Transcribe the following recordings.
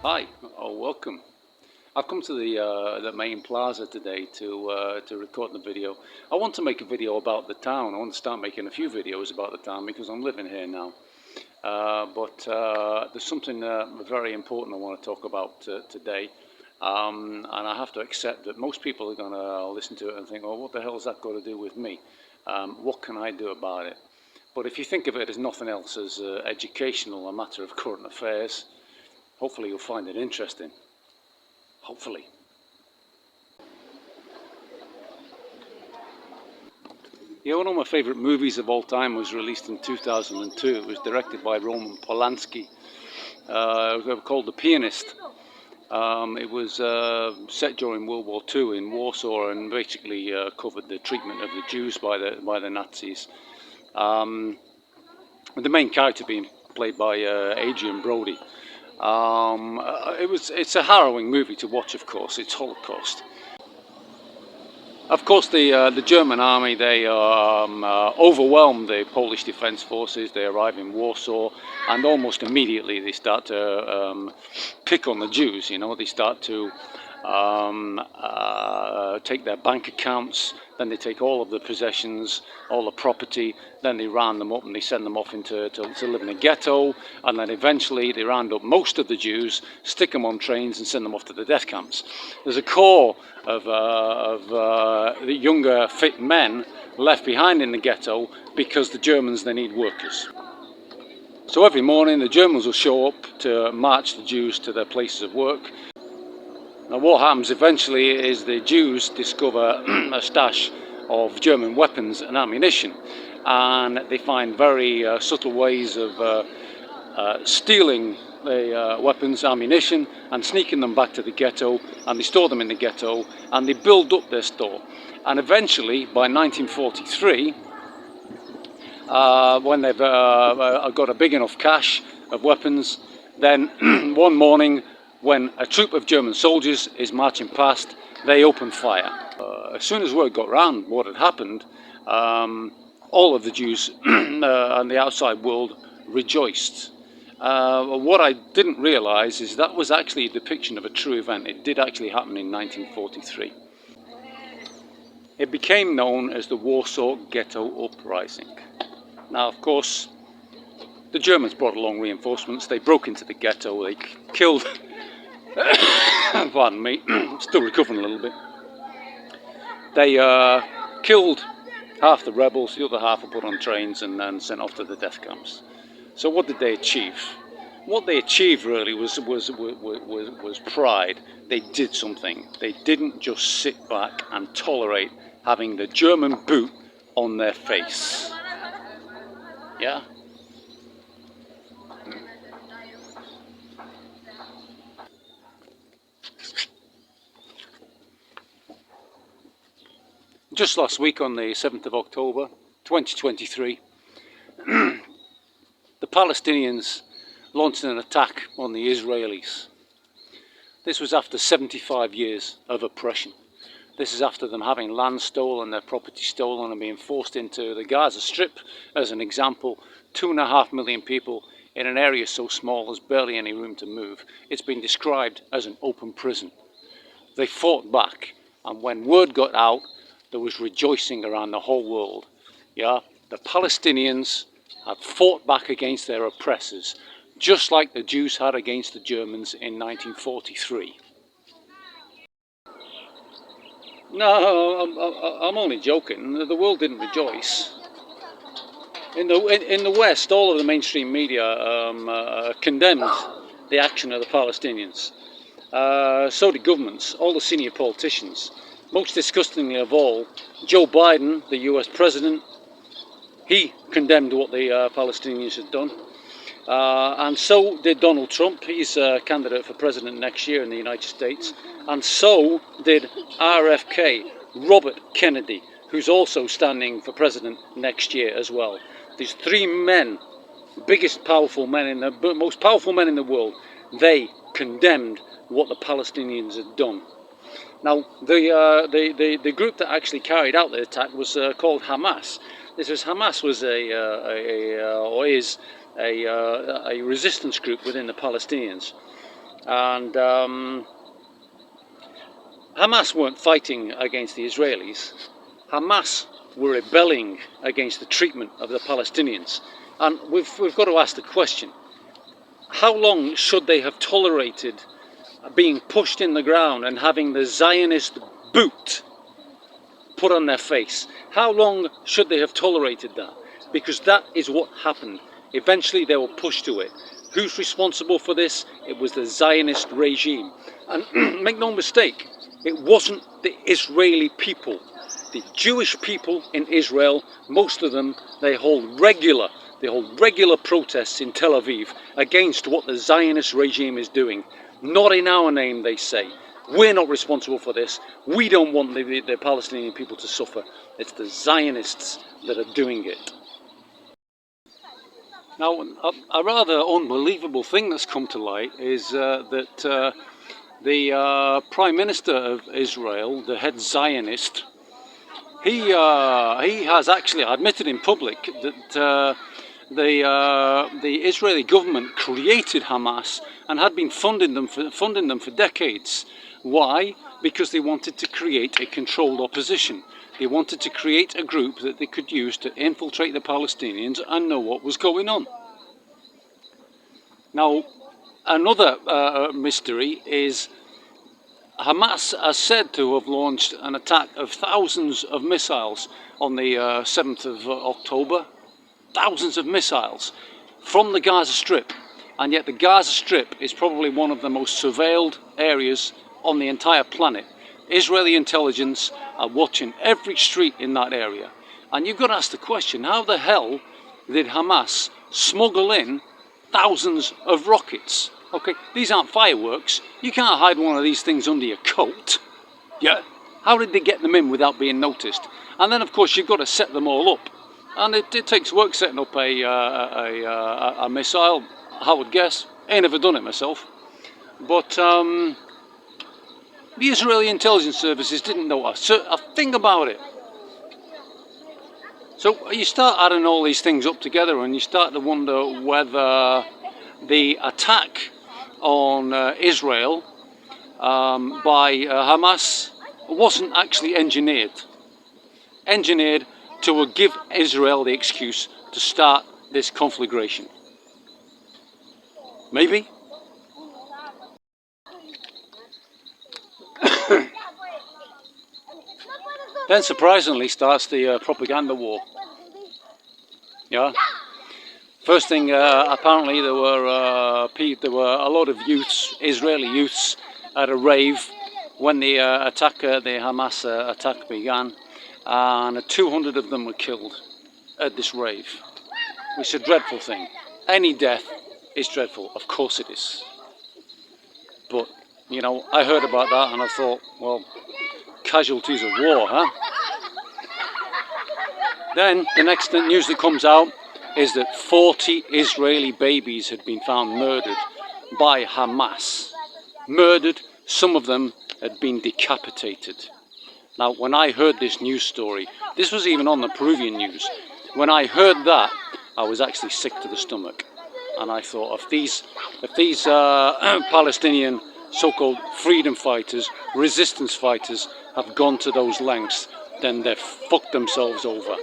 Hi, welcome. I've come to the main plaza today to record the video. I want to make a video about the town. I want to start making a few videos about the town because I'm living here now. But there's something very important I want to talk about today. And I have to accept that most people are going to listen to it and think, oh, what the hell has that got to do with me? What can I do about it? But if you think of it as nothing else as educational, a matter of current affairs, hopefully you'll find it interesting. Hopefully. One of my favourite movies of all time was released in 2002. It was directed by Roman Polanski. It was called The Pianist. It was set during World War II in Warsaw and basically covered the treatment of the Jews by the Nazis. With the main character being played by Adrian Brody. It's a harrowing movie to watch, of course. It's Holocaust. Of course, the German army, they overwhelm the Polish defence forces. They arrive in Warsaw, and almost immediately they start to pick on the Jews. They start to take their bank accounts, then they take all of the possessions, all the property, then they round them up and they send them off to live in a ghetto, and then eventually they round up most of the Jews, stick them on trains and send them off to the death camps. There's a core of the younger fit men left behind in the ghetto because the Germans, they need workers. So every morning the Germans will show up to march the Jews to their places of work. Now what happens eventually is the Jews discover a stash of German weapons and ammunition, and they find very subtle ways of stealing the weapons, ammunition, and sneaking them back to the ghetto, and they store them in the ghetto, and they build up their store. And eventually, by 1943, when they've got a big enough cache of weapons, then one morning, when a troop of German soldiers is marching past, they open fire. As soon as word got round what had happened, all of the Jews and the outside world rejoiced. What I didn't realise is that was actually a depiction of a true event. It did actually happen in 1943. It became known as the Warsaw Ghetto Uprising. Now, of course, the Germans brought along reinforcements. They broke into the ghetto. They killed... pardon me, still recovering a little bit. They killed half the rebels, the other half were put on trains and then sent off to the death camps. So what did they achieve? What they achieved really was pride. They did something. They didn't just sit back and tolerate having the German boot on their face. Yeah? Just last week on the 7th of October 2023, the Palestinians launched an attack on the Israelis. This was after 75 years of oppression. This is after them having land stolen, their property stolen, and being forced into the Gaza Strip, as an example. 2.5 million people in an area so small there's barely any room to move. It's been described as an open prison. They fought back, and when word got out, there was rejoicing around the whole world. Yeah, the Palestinians had fought back against their oppressors, just like the Jews had against the Germans in 1943. No, I'm only joking. The world didn't rejoice. In the West, all of the mainstream media condemned the action of the Palestinians. So did governments, all the senior politicians. Most disgustingly of all, Joe Biden, the US president, he condemned what the Palestinians had done. And so did Donald Trump. He's a candidate for president next year in the United States. And so did RFK, Robert Kennedy, who's also standing for president next year as well. These three men, most powerful men in the world, they condemned what the Palestinians had done. Now, the group that actually carried out the attack was called Hamas. Hamas was is a resistance group within the Palestinians. And Hamas weren't fighting against the Israelis. Hamas were rebelling against the treatment of the Palestinians. And we've got to ask the question, how long should they have tolerated being pushed in the ground and having the Zionist boot put on their face? How long should they have tolerated that? Because that is what happened. Eventually they were pushed to it. Who's responsible for this? It was the Zionist regime. And make no mistake, it wasn't the Israeli people. The Jewish people in Israel, most of them, they hold regular protests in Tel Aviv against what the Zionist regime is doing. Not in our name, they say. We're not responsible for this. We don't want the Palestinian people to suffer. It's the Zionists that are doing it. Now, a rather unbelievable thing that's come to light is that the Prime Minister of Israel, the head Zionist, he has actually admitted in public that the Israeli government created Hamas and had been funding them for decades. Why? Because they wanted to create a controlled opposition. They wanted to create a group that they could use to infiltrate the Palestinians and know what was going on. Now, another mystery is Hamas are said to have launched an attack of thousands of missiles on the 7th of October. Thousands of missiles from the Gaza Strip. And yet the Gaza Strip is probably one of the most surveilled areas on the entire planet. Israeli intelligence are watching every street in that area. And you've got to ask the question, how the hell did Hamas smuggle in thousands of rockets? Okay, these aren't fireworks. You can't hide one of these things under your coat. Yeah. How did they get them in without being noticed? And then, of course, you've got to set them all up. And it takes work setting up a missile, I would guess. I ain't never done it myself. But the Israeli intelligence services didn't know a thing about it. So you start adding all these things up together and you start to wonder whether the attack on Israel by Hamas wasn't actually engineered to give Israel the excuse to start this conflagration. Maybe? Then surprisingly starts the propaganda war. Yeah. First thing, apparently there were a lot of youths, Israeli youths, at a rave when the Hamas attack began, and 200 of them were killed at this rave. It's a dreadful thing. Any death is dreadful, of course it is. But, you know, I heard about that and I thought, well, casualties of war, huh? Then the next news that comes out is that 40 Israeli babies had been found murdered by Hamas. Murdered, some of them had been decapitated. Now, when I heard this news story, this was even on the Peruvian news, when I heard that, I was actually sick to the stomach. And I thought, if these Palestinian so-called freedom fighters, resistance fighters, have gone to those lengths, then they've fucked themselves over.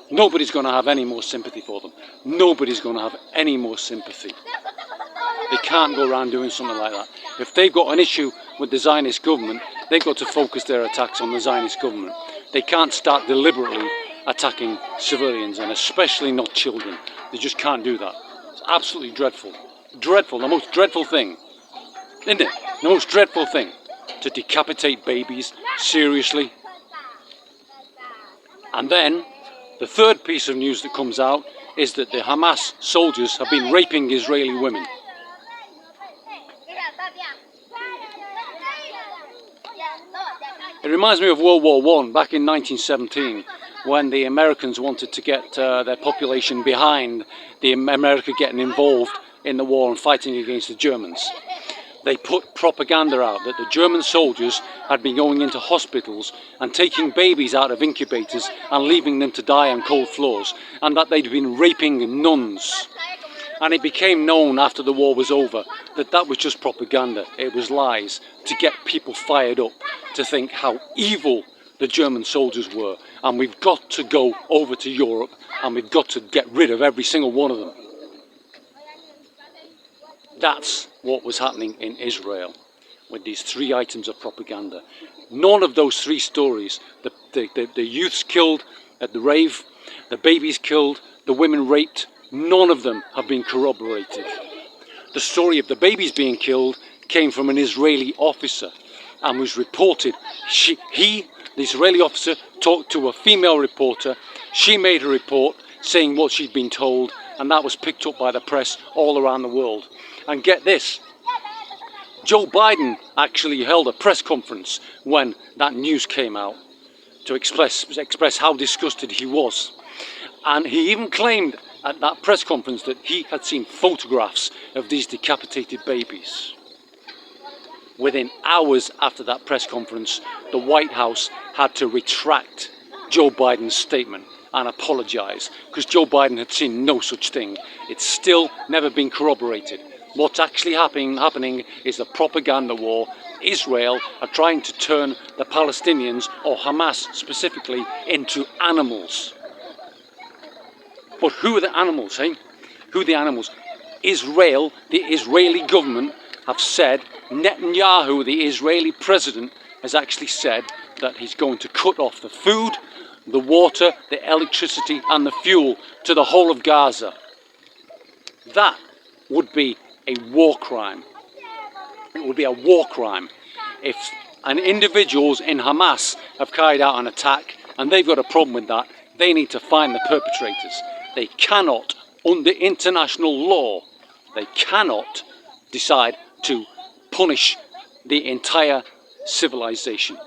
Nobody's going to have any more sympathy for them. Nobody's going to have any more sympathy. They can't go around doing something like that. If they've got an issue with the Zionist government, they've got to focus their attacks on the Zionist government. They can't start deliberately attacking civilians, and especially not children. They just can't do that. It's absolutely dreadful. Dreadful, the most dreadful thing. Isn't it? The most dreadful thing. To decapitate babies, seriously. And then, the third piece of news that comes out is that the Hamas soldiers have been raping Israeli women. It reminds me of World War I, back in 1917, when the Americans wanted to get their population behind America getting involved in the war and fighting against the Germans. They put propaganda out that the German soldiers had been going into hospitals and taking babies out of incubators and leaving them to die on cold floors, and that they'd been raping nuns. And it became known after the war was over that that was just propaganda. It was lies to get people fired up to think how evil the German soldiers were. And we've got to go over to Europe and we've got to get rid of every single one of them. That's what was happening in Israel with these 3 items of propaganda. None of those 3 stories, the youths killed at the rave, the babies killed, the women raped, none of them have been corroborated. The story of the babies being killed came from an Israeli officer and was reported. The Israeli officer, talked to a female reporter. She made a report saying what she'd been told, and that was picked up by the press all around the world. And get this, Joe Biden actually held a press conference when that news came out to express how disgusted he was. And he even claimed at that press conference that he had seen photographs of these decapitated babies. Within hours after that press conference, the White House had to retract Joe Biden's statement and apologise, because Joe Biden had seen no such thing. It's still never been corroborated. What's actually happening is a propaganda war. Israel are trying to turn the Palestinians, or Hamas specifically, into animals. But who are the animals, eh? Who are the animals? Israel, the Israeli government, have said, Netanyahu, the Israeli president, has actually said that he's going to cut off the food, the water, the electricity and the fuel to the whole of Gaza. That would be a war crime. It would be a war crime if individuals in Hamas have carried out an attack and they've got a problem with that. They need to find the perpetrators. They cannot, under international law, they cannot decide to punish the entire civilization.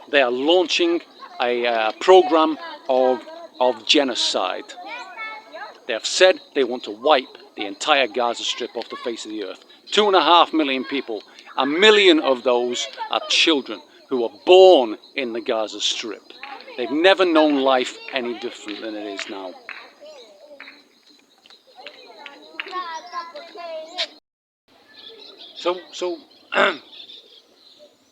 They are launching a program of genocide. They have said they want to wipe the entire Gaza Strip off the face of the earth. 2.5 million people. 1 million of those are children who were born in the Gaza Strip. They've never known life any different than it is now. So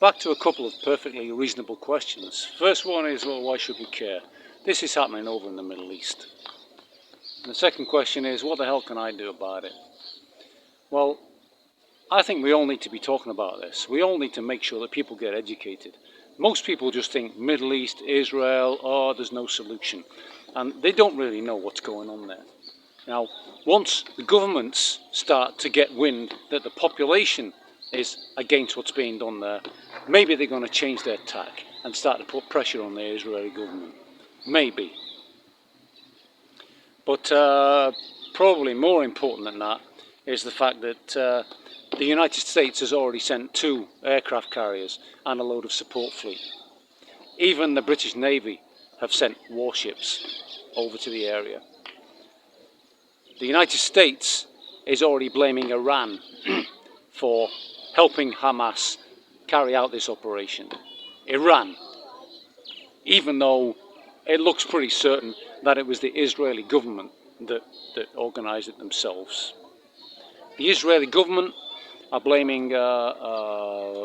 back to a couple of perfectly reasonable questions. First one is, well, why should we care? This is happening over in the Middle East. And the second question is, what the hell can I do about it? Well, I think we all need to be talking about this. We all need to make sure that people get educated. Most people just think Middle East, Israel, oh, there's no solution. And they don't really know what's going on there. Now, once the governments start to get wind that the population is against what's being done there, maybe they're going to change their tack and start to put pressure on the Israeli government. Maybe. But probably more important than that is the fact that the United States has already sent 2 aircraft carriers and a load of support fleet. Even the British Navy have sent warships over to the area. The United States is already blaming Iran for helping Hamas carry out this operation. Iran, even though it looks pretty certain that it was the Israeli government that organised it themselves. The Israeli government are blaming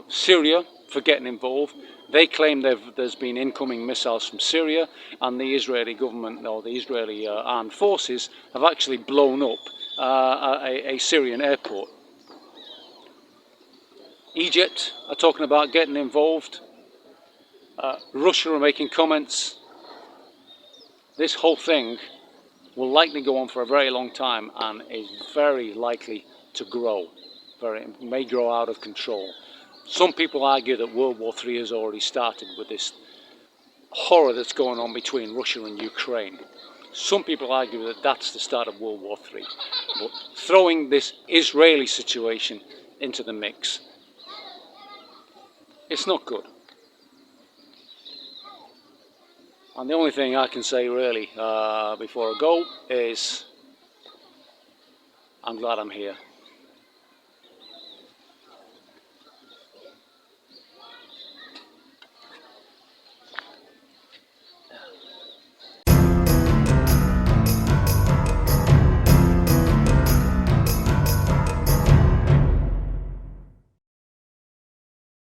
Syria for getting involved. They claim there's been incoming missiles from Syria, and the Israeli government, or the Israeli armed forces, have actually blown up a Syrian airport. Egypt are talking about getting involved. Russia are making comments. This whole thing will likely go on for a very long time and is very likely to grow. It may grow out of control. Some people argue that World War III has already started with this horror that's going on between Russia and Ukraine. Some people argue that that's the start of World War III. But throwing this Israeli situation into the mix, it's not good. And the only thing I can say really before I go is I'm glad I'm here.